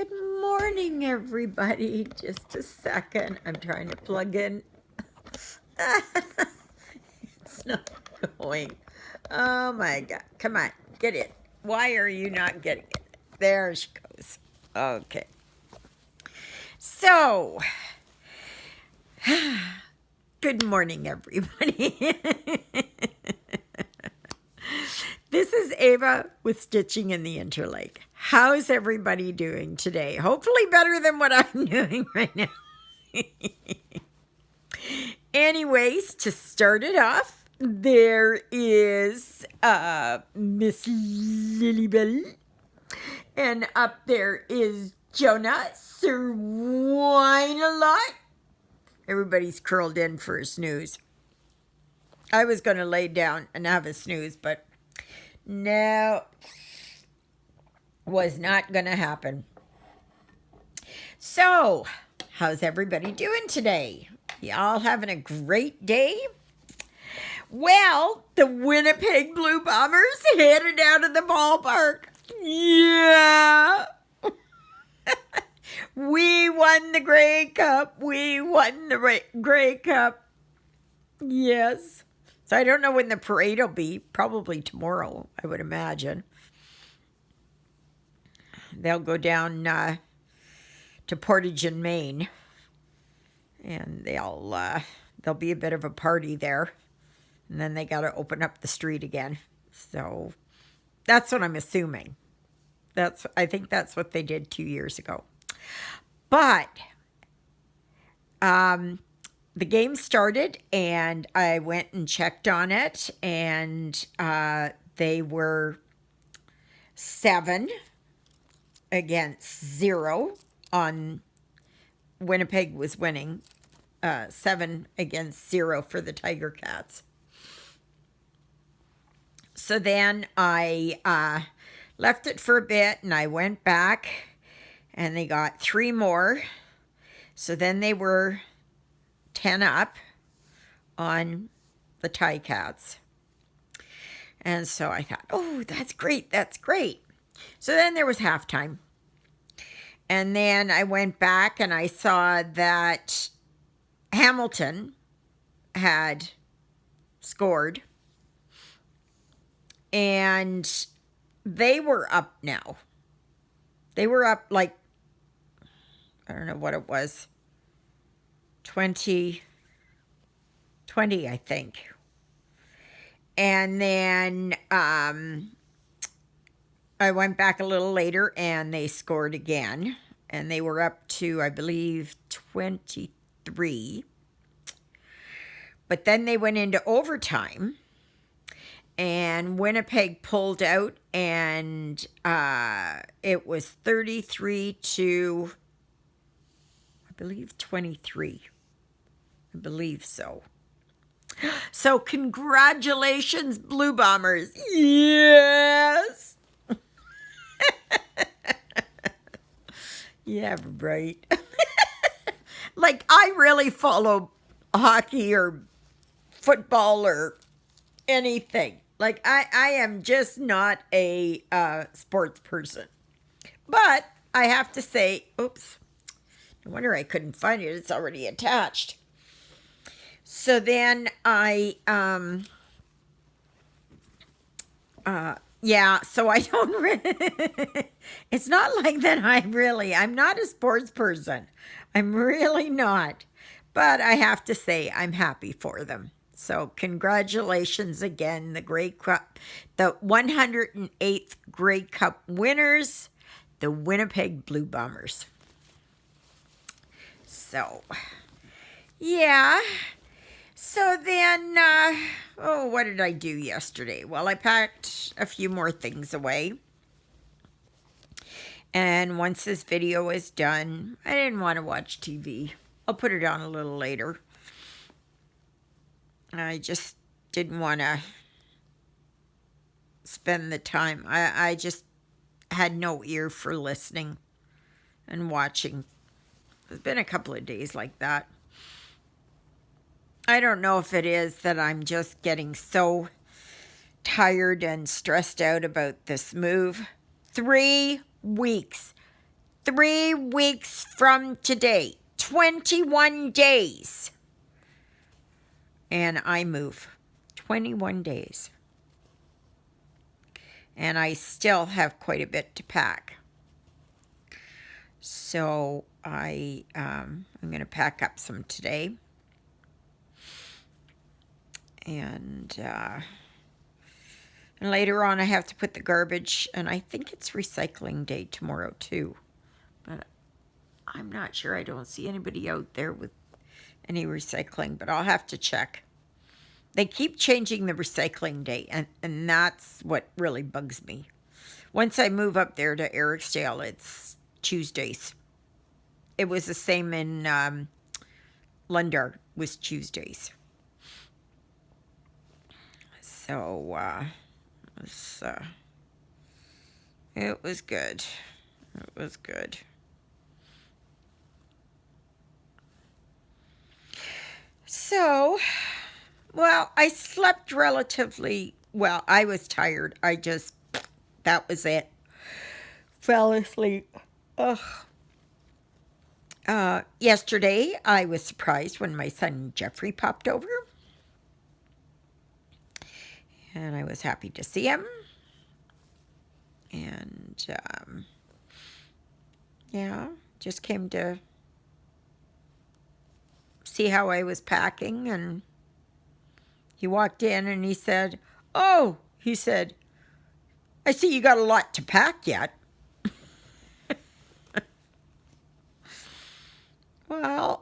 Good morning, everybody. Just a second. I'm trying to plug in. It's not going. Oh my God. Come on, get it. Why are you not getting it? There she goes. Okay. So, good morning, everybody. This is Eva with Stitching in the Interlake. How's everybody doing today? Hopefully better than what I'm doing right now. Anyways, to start it off, there is Miss Lilybell. And up there is Jonah Sir Wine-a-Lot. Everybody's curled in for a snooze. I was going to lay down and have a snooze, but no, was not going to happen. So, how's everybody doing today? Y'all having a great day? Well, the Winnipeg Blue Bombers headed out of the ballpark. Yeah. We won the Grey Cup. We won the Grey Cup. Yes. So I don't know when the parade will be. Probably tomorrow, I would imagine. They'll go down to Portage in Maine. And there'll be a bit of a party there. And then they got to open up the street again. So that's what I'm assuming. I think that's what they did 2 years ago. But the game started, and I went and checked on it, and they were 7 against 0 on Winnipeg was winning 7 against 0 for the Tiger Cats. So then I left it for a bit, and I went back, and they got 3 more. So then they were 10 up on the Ticats. And so I thought, oh, that's great, that's great. So then there was halftime. And then I went back and I saw that Hamilton had scored. And they were up now. They were up like, I don't know what it was, 20, I think. And then I went back a little later and they scored again. And they were up to, I believe, 23. But then they went into overtime. And Winnipeg pulled out, and it was 33 to, I believe, 23. I believe so. So congratulations, Blue Bombers. Yes. Yeah, right. Like, I really follow hockey or football or anything. Like, I am just not a sports person. But I have to say, oops, no wonder I couldn't find it. It's already attached. So then so I don't it's not like that I'm not a sports person. I'm really not. But I have to say, I'm happy for them. So congratulations again, the Grey Cup, the 108th Grey Cup winners, the Winnipeg Blue Bombers. So, yeah. So then, what did I do yesterday? Well, I packed a few more things away. And once this video is done, I didn't want to watch TV. I'll put it on a little later. I just didn't want to spend the time. I just had no ear for listening and watching. There's been a couple of days like that. I don't know if it is that I'm just getting so tired and stressed out about this move. 3 weeks. 3 weeks from today. 21 days. And I move. 21 days. And I still have quite a bit to pack. So I'm going to pack up some today. And later on I have to put the garbage, and I think it's recycling day tomorrow too. But I'm not sure. I don't see anybody out there with any recycling, but I'll have to check. They keep changing the recycling day, and that's what really bugs me. Once I move up there to Ericsdale, it's Tuesdays. It was the same in Lundar, was Tuesdays. So it was good. It was good. So, well, I slept relatively well. I was tired. That was it. Fell asleep. Ugh. Yesterday, I was surprised when my son Jeffrey popped over. And I was happy to see him. And, yeah, just came to see how I was packing. And he walked in and he said, "Oh," he said, "I see you got a lot to pack yet." Well,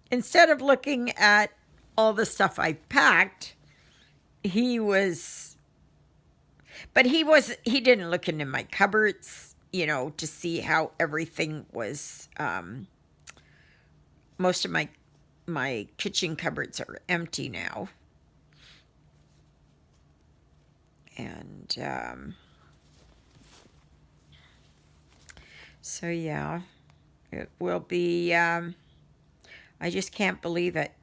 instead of looking at all the stuff I packed, he didn't look into my cupboards, to see how everything was. Most of my kitchen cupboards are empty now. And so yeah, it will be, I just can't believe it.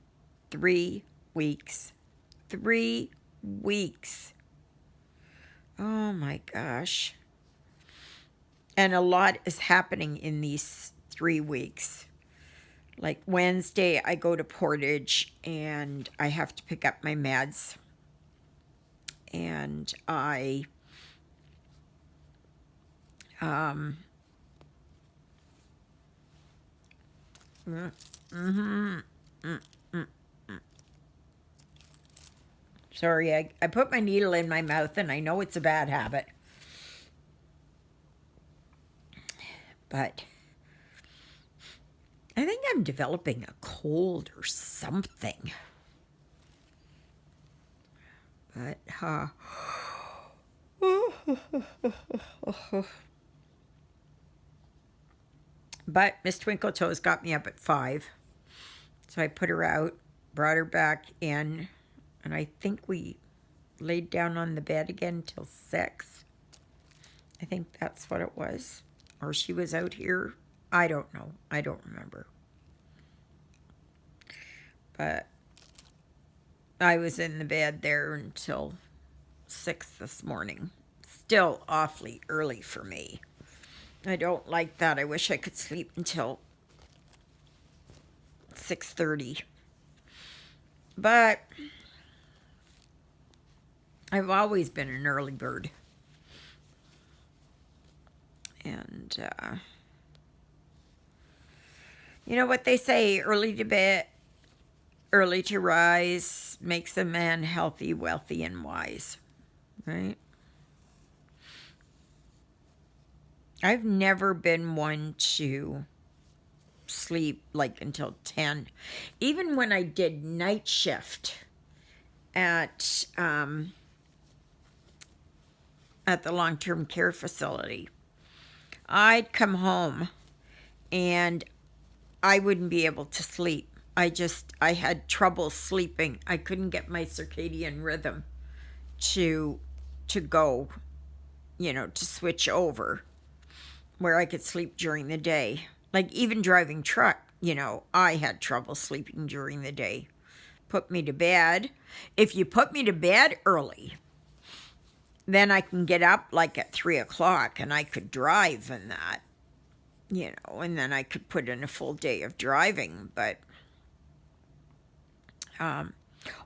3 weeks. 3 weeks. Oh my gosh. And a lot is happening in these 3 weeks. Like Wednesday, I go to Portage and I have to pick up my meds. And I Sorry, I put my needle in my mouth, and I know it's a bad habit. But I think I'm developing a cold or something. But, but Miss Twinkle Toes got me up at 5. So I put her out, brought her back in, and I think we laid down on the bed again till 6. I think that's what it was. Or she was out here. I don't know. I don't remember. But I was in the bed there until 6 this morning. Still awfully early for me. I don't like that. I wish I could sleep until 6:30. But I've always been an early bird. And you know what they say, early to bed, early to rise makes a man healthy, wealthy, and wise, right? I've never been one to sleep like until 10. Even when I did night shift at the long-term care facility, I'd come home and I wouldn't be able to sleep. I had trouble sleeping. I couldn't get my circadian rhythm to go, to switch over where I could sleep during the day. Like even driving truck, I had trouble sleeping during the day. Put me to bed. If you put me to bed early, then I can get up like at 3 o'clock and I could drive and that, and then I could put in a full day of driving. But,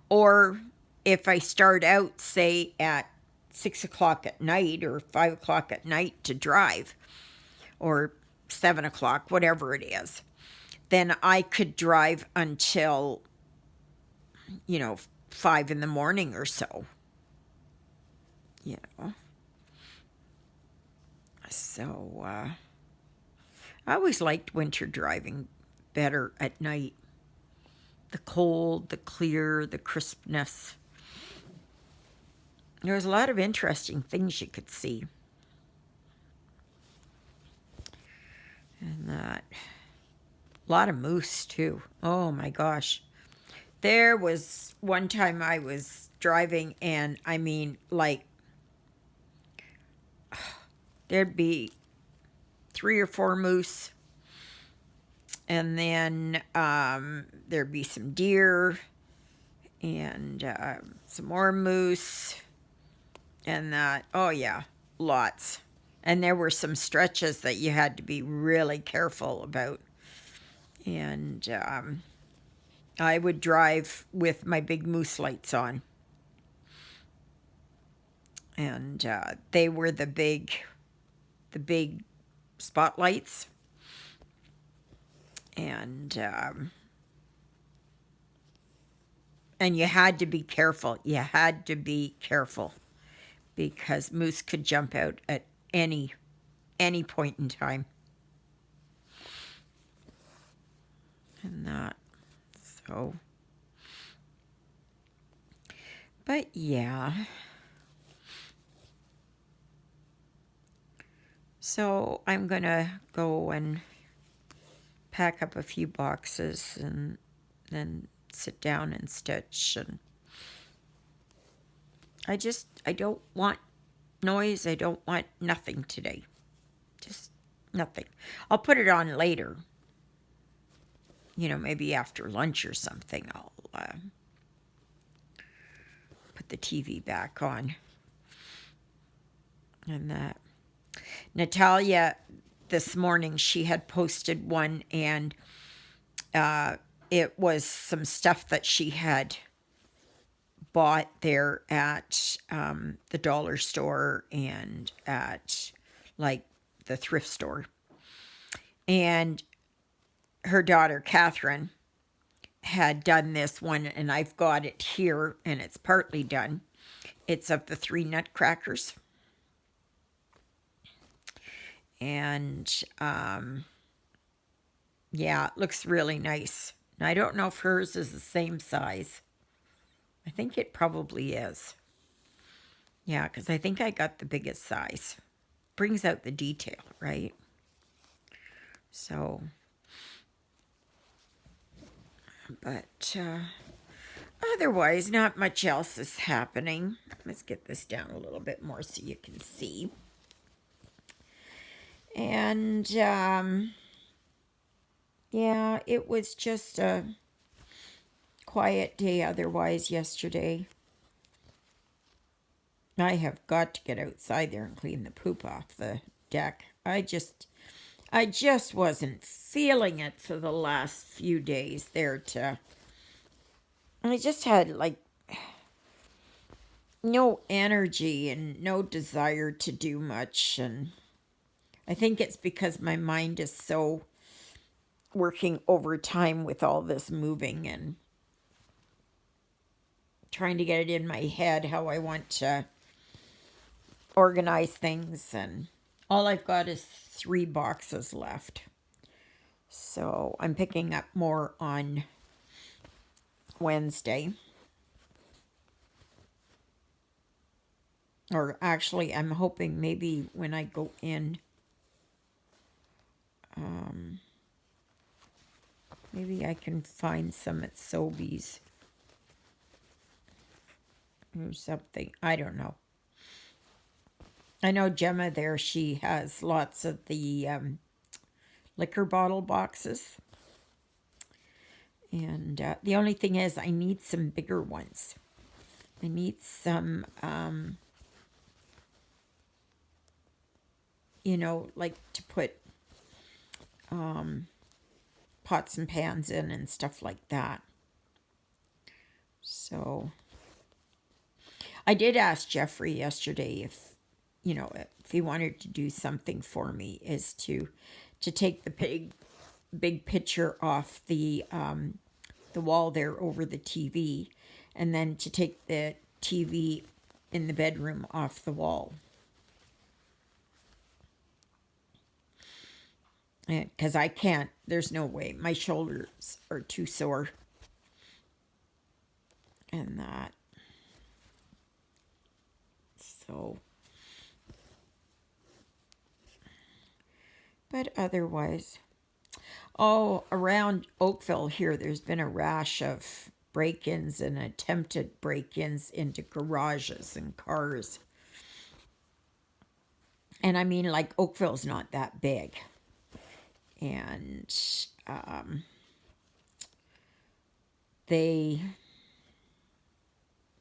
or if I start out, say, at 6 o'clock at night or 5 o'clock at night to drive, or 7 o'clock, whatever it is, then I could drive until, 5 in the morning or so. So, I always liked winter driving better at night. The cold, the clear, the crispness. There was a lot of interesting things you could see. And a lot of moose, too. Oh, my gosh. There was one time I was driving, and I mean, like, there'd be 3 or 4 moose, and then there'd be some deer, and some more moose, and oh yeah, lots. And there were some stretches that you had to be really careful about. And I would drive with my big moose lights on. And they were the big spotlights. And you had to be careful. You had to be careful because moose could jump out at any point in time. And that, so, but yeah. So I'm gonna go and pack up a few boxes and then sit down and stitch. And I don't want noise. I don't want nothing today. Just nothing. I'll put it on later. Maybe after lunch or something, I'll put the TV back on. And that. Natalia, this morning, she had posted one, and it was some stuff that she had bought there at the dollar store and at, like, the thrift store. And her daughter, Catherine, had done this one, and I've got it here, and it's partly done. It's of the 3 nutcrackers. And, yeah, it looks really nice. And I don't know if hers is the same size. I think it probably is. Yeah, because I think I got the biggest size. Brings out the detail, right? So, but otherwise, not much else is happening. Let's get this down a little bit more so you can see. And, yeah, it was just a quiet day otherwise yesterday. I have got to get outside there and clean the poop off the deck. I just wasn't feeling it for the last few days there I just had, like, no energy and no desire to do much. And I think it's because my mind is so working overtime with all this moving and trying to get it in my head how I want to organize things. And all I've got is 3 boxes left. So I'm picking up more on Wednesday. Or actually, I'm hoping maybe when I go in, maybe I can find some at Sobeys or something. I don't know. I know Gemma there, she has lots of the liquor bottle boxes. And the only thing is I need some bigger ones. I need some like to put pots and pans in and stuff like that. So I did ask Jeffrey yesterday if he wanted to do something for me, is to take the big picture off the wall there over the TV, and then to take the TV in the bedroom off the wall. Because I can't, there's no way. My shoulders are too sore. And that. So. But otherwise. Oh, around Oakville here, there's been a rash of break-ins and attempted break-ins into garages and cars. And I mean, like, Oakville's not that big. And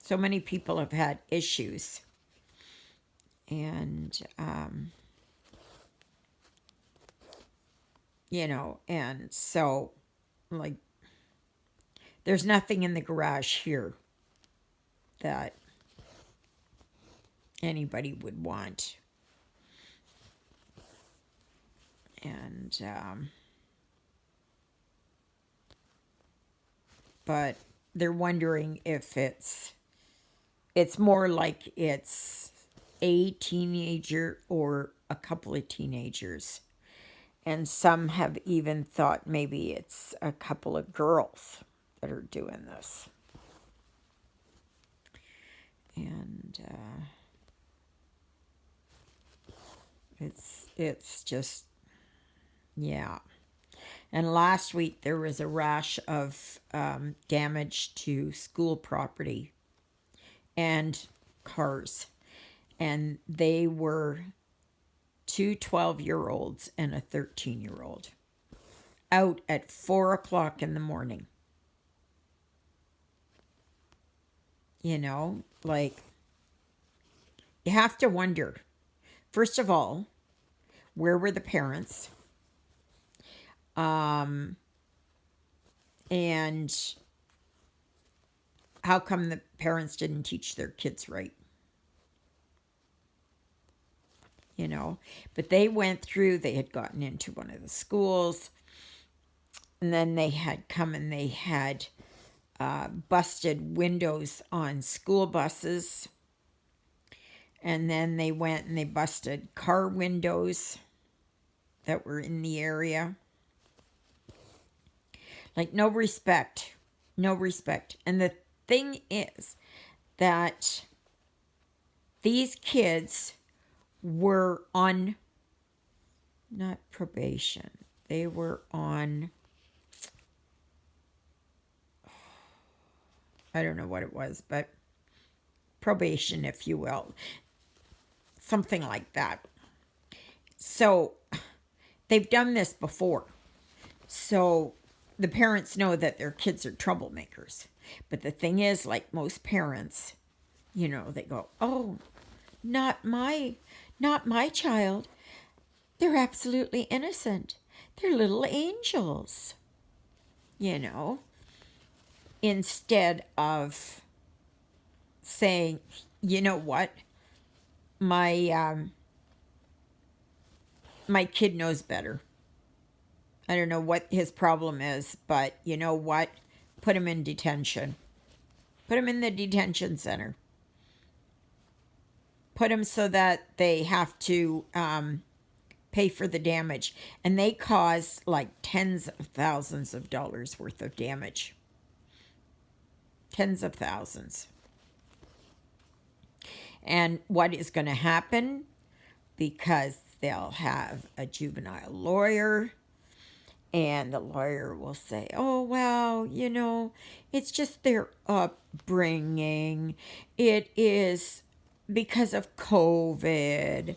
so many people have had issues. And, and so, like, there's nothing in the garage here that anybody would want. And, but they're wondering if it's more like it's a teenager or a couple of teenagers. And some have even thought maybe it's a couple of girls that are doing this. And it's just, yeah. And last week there was a rash of damage to school property and cars. And they were 2 12-year-olds and a 13-year-old out at 4 o'clock in the morning. Like, you have to wonder, first of all, where were the parents? And how come the parents didn't teach their kids right? But they went through, they had gotten into one of the schools, and then they had come and they had busted windows on school buses. And then they went and they busted car windows that were in the area. Like, no respect. No respect. And the thing is that these kids were on, not probation, they were on, I don't know what it was, but probation, if you will. Something like that. So, they've done this before. So, the parents know that their kids are troublemakers. But the thing is, like most parents, they go, oh, not my child. They're absolutely innocent. They're little angels. Instead of saying, you know what, my kid knows better. I don't know what his problem is, but you know what? Put him in detention. Put him in the detention center. Put him so that they have to pay for the damage. And they cause like tens of thousands of dollars worth of damage. Tens of thousands. And what is going to happen? Because they'll have a juvenile lawyer, and the lawyer will say, oh, well, it's just their upbringing. It is because of COVID.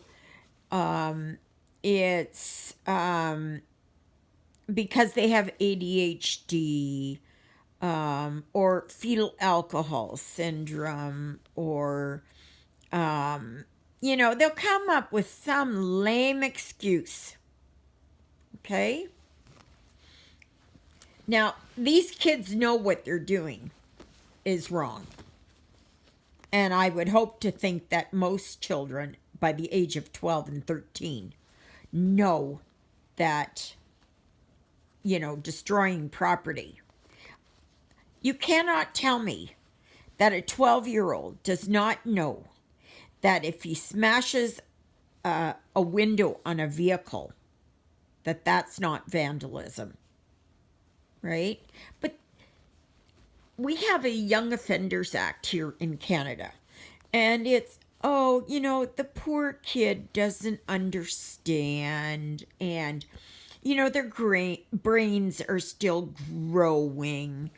It's because they have ADHD, or fetal alcohol syndrome, or, they'll come up with some lame excuse. Okay? Now, these kids know what they're doing is wrong. And I would hope to think that most children by the age of 12 and 13 know that, destroying property. You cannot tell me that a 12-year-old does not know that if he smashes a window on a vehicle, that's not vandalism, right? But we have a Young Offenders Act here in Canada, and it's, the poor kid doesn't understand, and, their brains are still growing,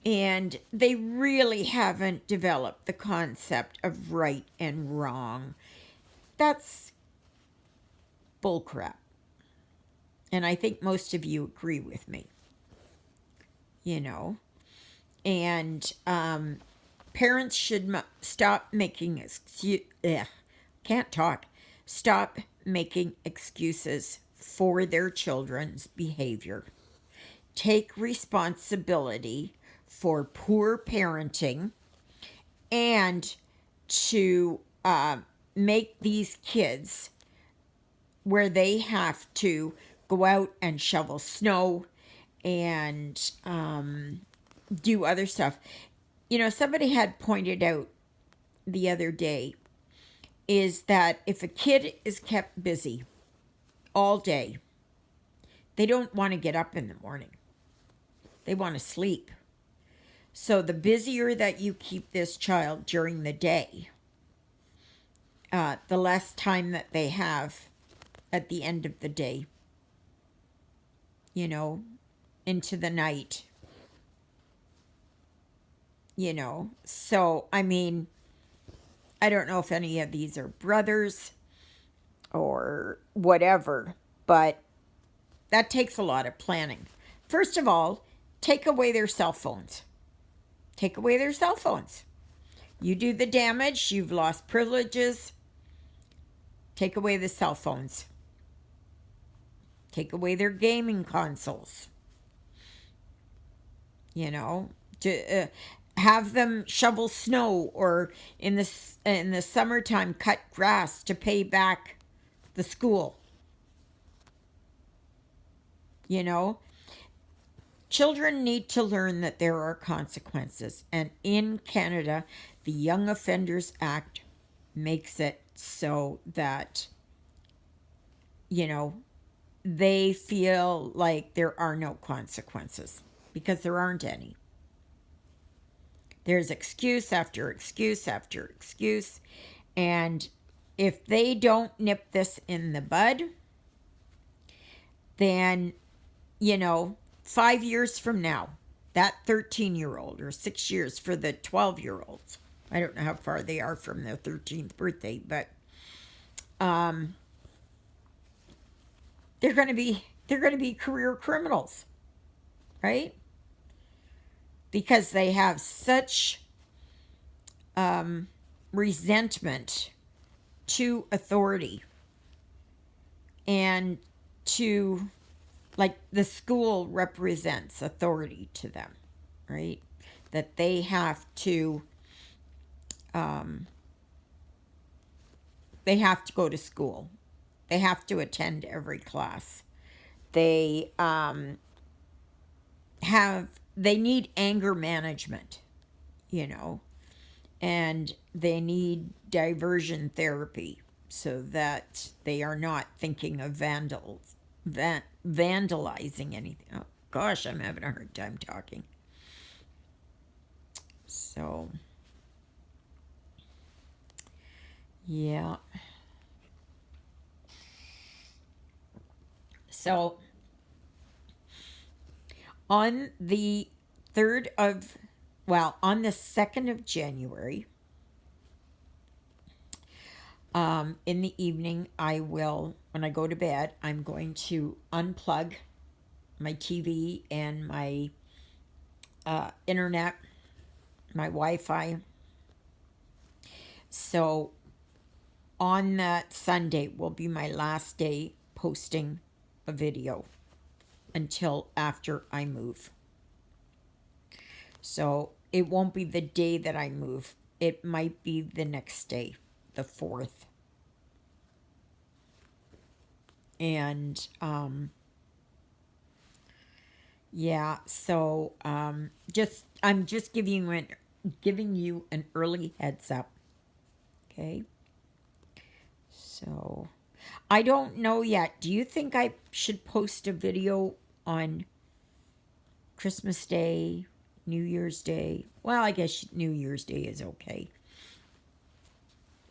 and they really haven't developed the concept of right and wrong. That's bullcrap. And I think most of you agree with me. And parents should stop making Stop making excuses for their children's behavior. Take responsibility for poor parenting and to make these kids where they have to go out and shovel snow and do other stuff. Somebody had pointed out the other day is that if a kid is kept busy all day, they don't want to get up in the morning. They want to sleep. So the busier that you keep this child during the day, the less time that they have at the end of the day, into the night. So, I don't know if any of these are brothers or whatever, but that takes a lot of planning. First of all, take away their cell phones. Take away their cell phones. You do the damage, you've lost privileges. Take away the cell phones. Take away their gaming consoles. To have them shovel snow, or in the summertime cut grass to pay back the school. Children need to learn that there are consequences, and in Canada, the Young Offenders Act makes it so that they feel like there are no consequences, because there aren't any. There's excuse after excuse after excuse. And if they don't nip this in the bud, then, 5 years from now, that 13-year-old, or 6 years for the 12-year-olds, I don't know how far they are from their 13th birthday, but they're going to be career criminals, right? Because they have such resentment to authority and to, like, the school represents authority to them, right? That they have to go to school. They have to attend every class. They need anger management, and they need diversion therapy so that they are not thinking of vandalizing anything. Oh, gosh, I'm having a hard time talking. So, yeah. So, on the 2nd of January, in the evening, when I go to bed, I'm going to unplug my TV and my internet, my Wi-Fi. So on that Sunday will be my last day posting a video until after I move. So it won't be the day that I move. It might be the next day, the 4th. And yeah, so I'm just giving you an early heads up. Okay? So I don't know yet. Do you think I should post a video on Christmas Day, New Year's Day? Well, I guess New Year's Day is okay,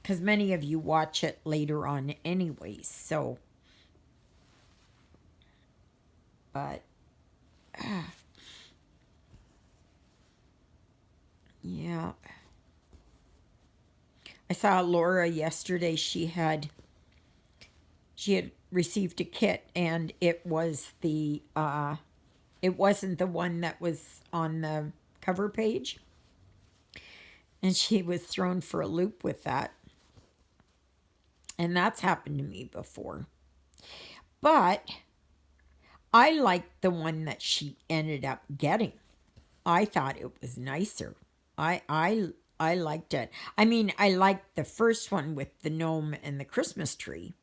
because many of you watch it later on anyways. So, but yeah, I saw Laura yesterday. She had received a kit, and it was it wasn't the one that was on the cover page, and she was thrown for a loop with that. And that's happened to me before. But I liked the one that she ended up getting. I thought it was nicer. I liked it. I mean, I liked the first one with the gnome and the Christmas tree,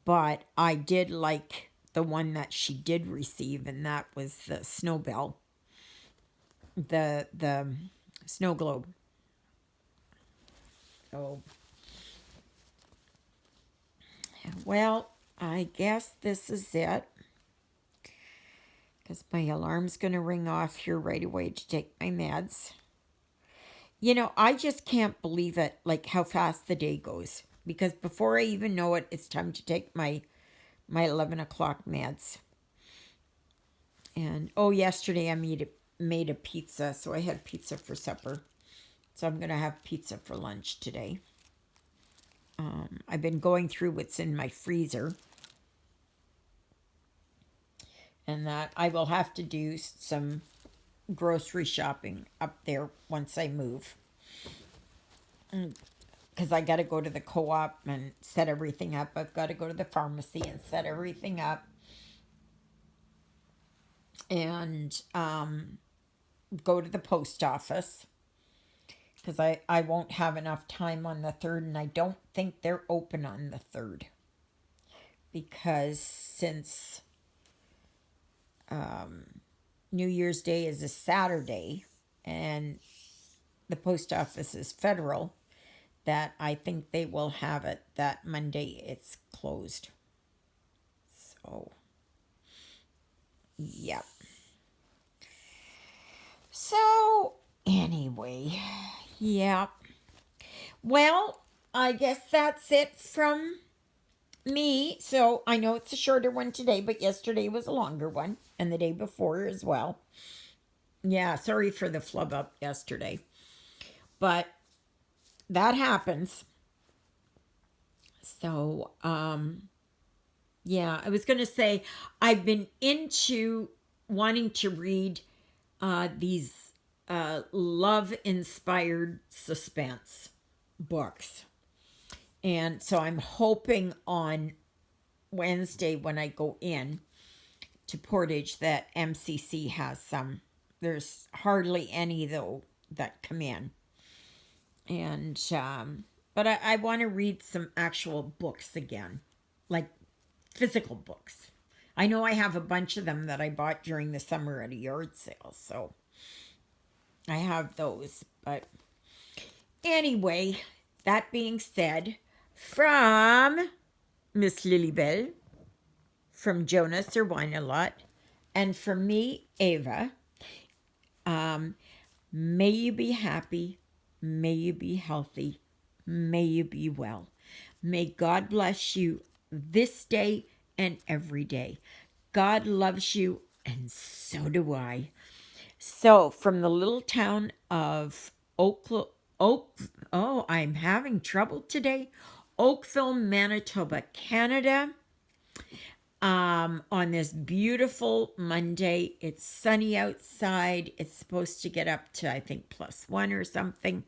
but I did like the one that she did receive, and that was the snow bell, the snow globe. So, well, I guess this is it, because my alarm's going to ring off here right away to take my meds. You know, I just can't believe it, like how fast the day goes, because before I even know it, it's time to take my 11 o'clock meds. And yesterday I made a pizza, so I had pizza for supper. So I'm going to have pizza for lunch today. I've been going through what's in my freezer, and that I will have to do some grocery shopping up there once I move, because I got to go to the co-op and set everything up. I've got to go to the pharmacy and set everything up, and go to the post office, because I won't have enough time on the 3rd, and I don't think they're open on the 3rd, because since New Year's Day is a Saturday and the post office is federal, that I think they will have it that Monday it's closed. So, yep. So, anyway, yeah. Well, I guess that's it from me. So, I know it's a shorter one today, but yesterday was a longer one, and the day before as well. Yeah, sorry for the flub up yesterday. But that happens. So, yeah, I was going to say, I've been into wanting to read these love-inspired suspense books. And so I'm hoping on Wednesday when I go in to Portage that MCC has some. There's hardly any, though, that come in. And, but I want to read some actual books again, like physical books. I know I have a bunch of them that I bought during the summer at a yard sale, so I have those. But anyway, that being said, from Miss Lilybell, from Jonas or Wine a Lot, and from me, Eva, may you be happy, may you be healthy, may you be well. May God bless you this day and every day. God loves you, and so do I. So, from the little town of I'm having trouble today. Oakville, Manitoba, Canada. On this beautiful Monday, it's sunny outside. It's supposed to get up to, I think, +1 or something.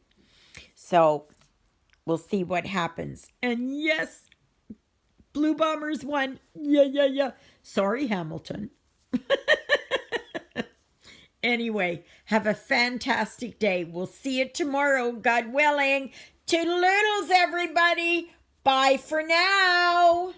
So, We'll see what happens. And yes, Blue Bombers won. Yeah. Sorry, Hamilton. Anyway, have a fantastic day. We'll see you tomorrow, God willing. Toodaloodles, everybody. Bye for now.